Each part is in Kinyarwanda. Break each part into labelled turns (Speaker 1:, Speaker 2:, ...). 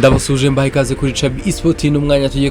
Speaker 1: ndabasuje mbaye ikaze kuri Chabi Esport n'umwanya tugiye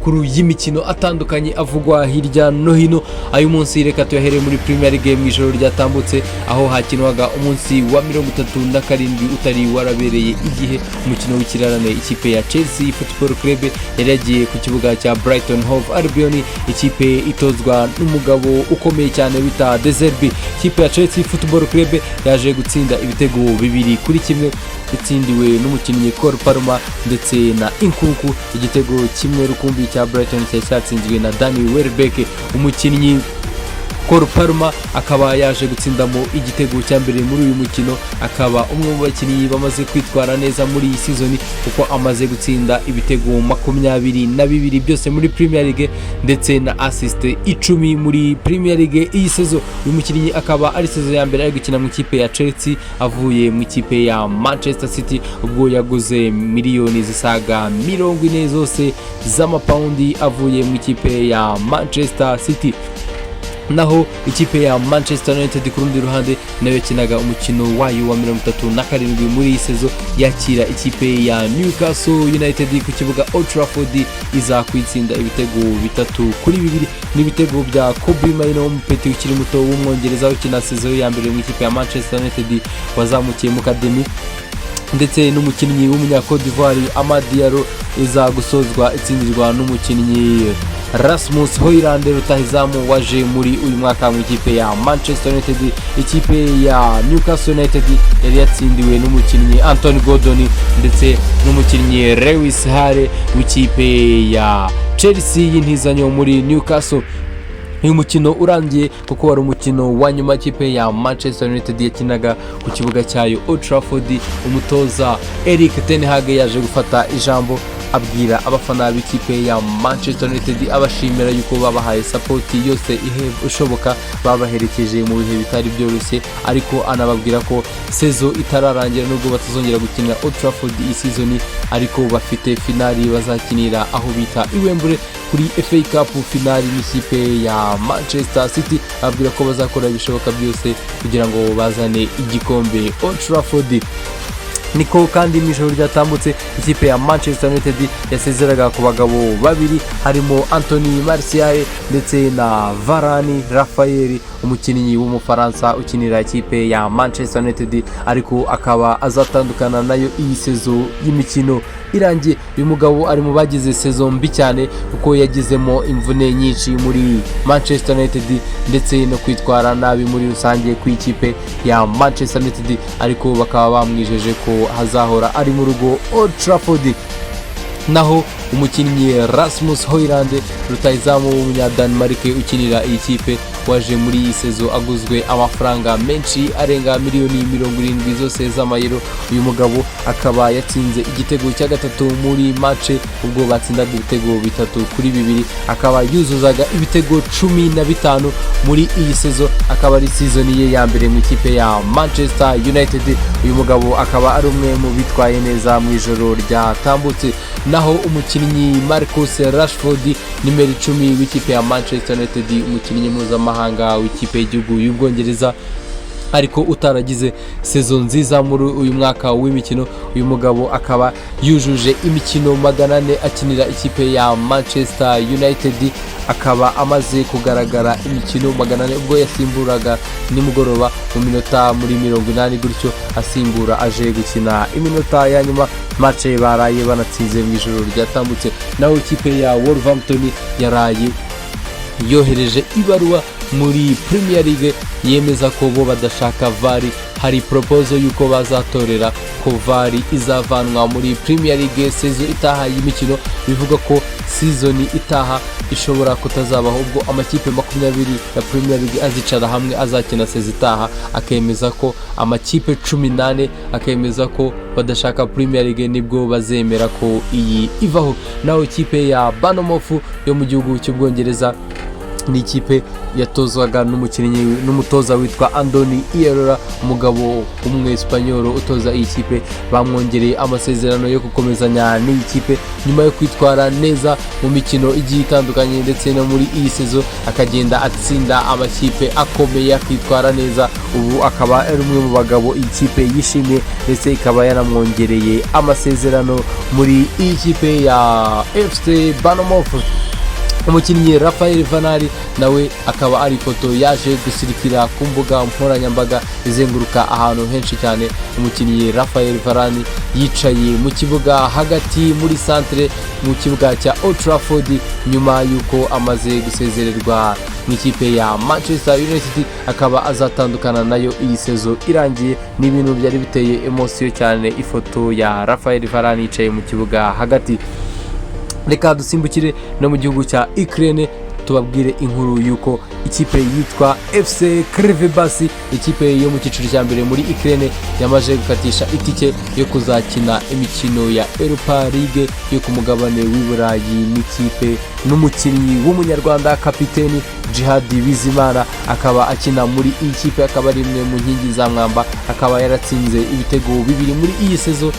Speaker 1: kuri y'imikino atandukanye avugwa hirya no hino. Ayo munsi reka tuyahereye muri Premier League mu ijoro ryatambutse aho hakinwaga umunsi wa 37 utari warabereye igihe umukino w'ikirarane ikipe ya Chelsea Football Club yari yagiye ku kibuga cya Brighton Hove Albion, ikipe itozwa n'umugabo ukomeye cyane bita De Zerbi. Ikipe ya Chelsea Football Club yaje gutsinda ibitego 2-1 itsindiwe n'umukinnyi Cole Palmer ndetse na Inkunku. Igitego kimwe rukumbi cya Brighton cyatsinzwe na Danny Welbeck. Umukinnyi Cole Palmer akaba yaje gutsindamo igitego cya mbere muri uyu mukino, akaba umwe mu bakinnyi bamaze kwitwara neza muri iyi season kuko amaze gutsinda ibitego 22 byose muri Premier League ndetse na assist 10 muri Premier League iyi season. Uyu mukinnyi akaba ari season ya mbere ari gukina mu ikipe ya Chelsea avuye mu ikipe ya Manchester City ubwo yaguze miliyoni zisaga 40 zose z'amapaundi avuye mu ikipe ya Manchester City. Naho ikipe ya Manchester United ku rundi ruhande nayo yakinaga umukino wayo wa 37 muri iyi season yakira ikipe ya Newcastle United ku kibuga Old Trafford, iza kwitsinda ibitego 3-2 n'ibitego bya Kobe Mainoo, umupeti ukiri muto w'umwongereza ukina season ya mbere mu ikipe ya Manchester United wazamukiye mu academy, ndetse n'umukinnyi w'umunya Cote d'Ivoire Amad Diallo iza gusozwa itsindirwa n'umukinnyi Rasmus Hojlund rutahizamu waje muri uyu mwaka mu ikipe ya Manchester United. Ikipe ya Newcastle United yari yatsindiwe n'umukinnyi Anthony Gordon ndetse n'umukinnyi Lewis Hale w'ikipe ya Chelsea y'intizanyo muri Newcastle. Uyu mukino urangiye kuko wari umukino wa nyuma ikipe ya Manchester United yakinaga ku kibuga cyayo Old Trafford. Umutoza Erik ten Hag yaje gufata ijambo abwira abafana b'ikipe ya Manchester United abashimira yuko babahaye support yose ishoboka, babaherekeje mu bihe bitari byoroshye, ariko anababwira ko season itararangira nubwo batazongera gukinira Old Trafford iyi season, ariko bafite finali bazakinira aho bita Wembley kuri FA Cup finali n'ikipe ya Manchester City. Ababwira ko bazakora ibishoboka byose kugira ngo bazane igikombe Old Trafford. Niko kandi mu ijoro ryatambutse ikipe ya Manchester United yasezeraga ku bagabo babiri harimo Anthony Martial ndetse na Varane Raphael, umukinnyi w'umufaransa ukinira ikipe ya Manchester United, ariko akaba azatandukana nayo iyi season y'imikino irangiye. Uyu mugabo ari mu bagize season mbi cyane kuko yagizemo imvune nyinshi muri Manchester United ndetse no kwitwara nabi muri rusange ku ikipe ya Manchester United, ariko bakaba bamwijeje ko hazahora ari mu rugo Old Trafford. Naho umukinnyi Rasmus Hojlund rutahizamu w'umunya Denmark ukinira iyi kipe waje muri iyi season aguzwe amafaranga menshi arenga miliyoni 70 zose z'amayero. Uyu mugabo akaba yatsinze igitego cya gatatu muri match ubwo batsindaga ibitego 3-2, akaba yuzuzaga ibitego 15 muri iyi season, akaba ari season ye ya mbere mu ikipe ya Manchester United. Uyu mugabo akaba ari umwe mu bitwaye neza mu ijoro ryatambutse. Naho umukinnyi Marcus Rashford nimero 10 w'ikipe ya Manchester United, umukinnyi mpuzamahanga w'ikipe y'igihugu y'Ubwongereza ariko utaragize season nziza muri uyu mwaka w'imikino, uyu mugabo akaba yujuje imikino 400 akinira ikipe ya Manchester United, akaba amaze kugaragara imikino 400 ubwo yasimburaga nimugoroba mu minota muri 80 gutyo asimbura aje gukina iminota ya nyuma match baraye banatsinze mu ijoro ryatambutse. Naho ikipe ya Wolverhampton yaraye yohereje ibaruwa muri Premier League yemeza ko bo badashaka VAR. Hari proposal yuko bazatorera ko VAR izavanwa muri Premier League season itaha y'imikino, bivuga ko season itaha ishobora kutazabaho ubwo amakipe 20 ya Premier League azicara hamwe azakina season itaha, akemeza ko amakipe 18 akemeza ko badashaka Premier League nibwo bazemera ko iyi ivaho. Naho ikipe ya Bournemouth yo mu gihugu cy'Ubwongereza ni ikipe yatozwaga n'umutoza witwa Andoni Ierora, umugabo w'umwespanyol utoza iyi kipe. Bamwongereye amasezerano yo gukomezanya n'iyi kipe nyuma yo kwitwara neza mu mikino igiye itandukanye, ndetse no muri iyi sezo akagenda atsinda amakipe akomeye akitwara neza. Ubu akaba ari umwe mu bagabo iyi kipe yishimiye, ndetse ikaba yanamwongereye amasezerano muri iyi kipe ya FC Bournemouth. Umukinnyi Rafael Vanari nawe akaba ari ifoto yaje gusirikira ku mbuga nkoranyambaga izenguruka ahantu henshi cyane. Umukinnyi Rafael Varane yicaye mu kibuga hagati muri centre mu kibuga cya Old Trafford nyuma yuko amaze gusezererwa mu ikipe ya Manchester United, akaba azatandukana nayo iyi sezo irangiye. N'ibintu byari biteye emotion cyane, ifoto ya Rafael Varane yicaye mu kibuga hagati. Reka dusimbukire no mu gihugu cya Ukraine tubabwire inkuru yuko ikipe yitwa FC Krivibasi, ikipe yo mu cyiciro cya mbere muri Ukraine, yamaze gukatisha itike yo kuzakina imikino ya Europa League yo ku mugabane w'Iburayi n'ikipe n'umukinnyi w'umunyarwanda kapiteni Jihad Bizimana, akaba akina muri iyi kipe, akaba ari imwe mu nkingi za mwamba, akaba yaratsinze ibitego bibiri muri iyi sezo,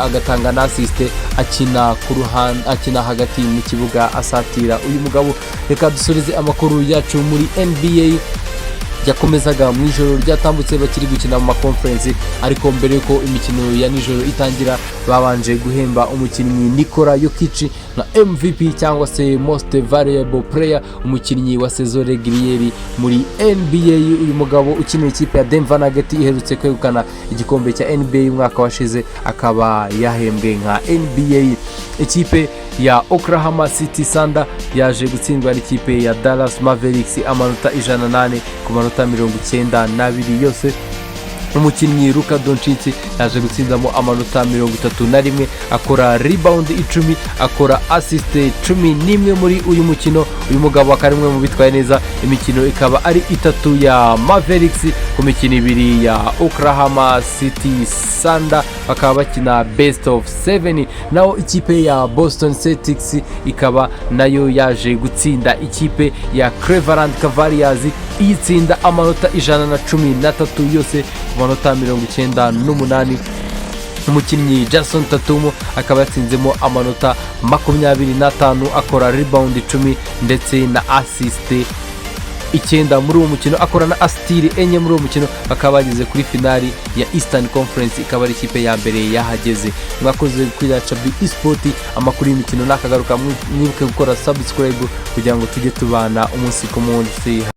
Speaker 1: agatanga na assist, akina hagati mu kibuga asatira uyu mugabo. Reka dusoreze amakuru yacu muri NBA yakomezaga mu ijoro ryatambutse, bakiri gukina mu makonferensi, ariko mbere yuko imikino ya nijoro itangira babanje guhemba umukinnyi Nikola Jokic nka MVP cyangwa se Most Valuable Player, umukinnyi wa saison régulière muri NBA. Uyu mugabo ukinira ikipe ya Denver Nuggets iherutse kwegukana igikombe cya NBA umwaka washize, akaba yahembwe nka NBA. Ikipe ya Oklahoma City Thunder yaje gutsindwa n'ikipe ya Dallas Mavericks amanota 108 ku manota 92 yose. Umukinnyi Luka Doncic yaje gutsindamo amanota 31, akora rebound 10, akora assist 11 muri uyu mukino. Uyu mugabo akaba umwe mu bitwaye neza. Imikino ikaba ari 3 ya Mavericks ku mikino 2 ya Oklahoma City Thunder, bakaba bakina best of 7. Naho ikipe ya Boston Celtics ikaba nayo yaje gutsinda ikipe ya Cleveland Cavaliers itsinda amanota 113 yose ku manota 98. Umukinnyi Jason Tatum akaba yatsinzemo amanota 25, akora rebound 10 ndetse na assist 9 muri uwo mukino, akora na asitiri 4 muri uwo mukino. Bakaba bageze kuri finali ya Eastern Conference, ikaba ari ikipe ya mbere yahageze. Mwakoze kuri Chabi Esport, amakuru y'imikino nakagaruka. Mwibuke gukora subscribe kugira ngo tujye tubana umunsi ku munsi.